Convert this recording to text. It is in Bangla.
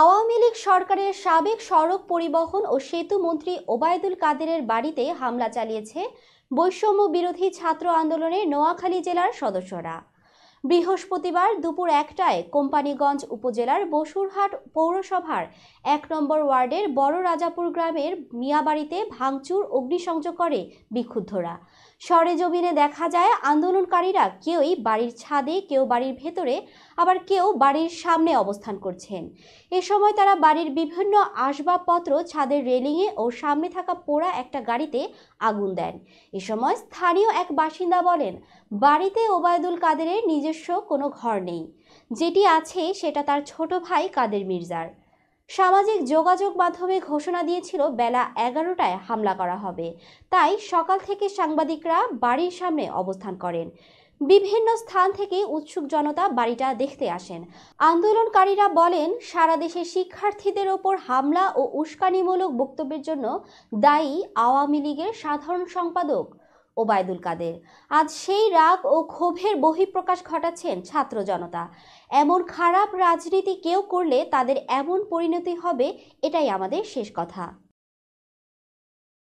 আওয়ামী লীগ সরকারের সাবেক সড়ক পরিবহন ও সেতু মন্ত্রী ওবায়দুল কাদেরের বাড়িতে হামলা চালিয়েছে বৈষম্য বিরোধী ছাত্র আন্দোলনের নোয়াখালী জেলার সদস্যরা। বৃহস্পতিবার দুপুর ১টায় কোম্পানীগঞ্জ উপজেলার বসুরহাট পৌরসভার ১ নম্বর ওয়ার্ডের বড় রাজাপুর গ্রামের মিয়াবাড়িতে ভাঙচুর অগ্নিসংযোগ করে বিক্ষুব্ধরা। সরেজমিনে দেখা যায় আন্দোলনকারীরা কেউই বাড়ির ছাদে, কেউ বাড়ির ভেতরে, আবার কেউ বাড়ির সামনে অবস্থান করছেন। এ সময় তারা বাড়ির বিভিন্ন আসবাবপত্র ছাদের রেলিংয়ে ও সামনে থাকা পোড়া একটা গাড়িতে আগুন দেন। এ সময় স্থানীয় এক বাসিন্দা বলেন, বাড়িতে ওবায়দুল কাদেরের নিজস্ব কোনো ঘর নেই, যেটি আছে সেটা তার ছোট ভাই কাদের মির্জার। সামাজিক যোগাযোগ মাধ্যমে ঘোষণা দিয়েছিল বেলা ১১টায় হামলা করা হবে, তাই সকাল থেকে সাংবাদিকরা বাড়ির সামনে অবস্থান করেন। বিভিন্ন স্থান থেকে উৎসুক জনতা বাড়িটা দেখতে আসেন। আন্দোলনকারীরা বলেন, সারা দেশে শিক্ষার্থীদের ওপর হামলা ও উস্কানিমূলক বক্তব্যের জন্য দায়ী আওয়ামী লীগের সাধারণ সম্পাদক ওবায়দুল কাদের। আজ সেই রাগ ও ক্ষোভের বহিঃপ্রকাশ ঘটাচ্ছেন ছাত্র জনতা। এমন খারাপ রাজনীতি কেউ করলে তাদের এমন পরিণতি হবে, এটাই আমাদের শেষ কথা।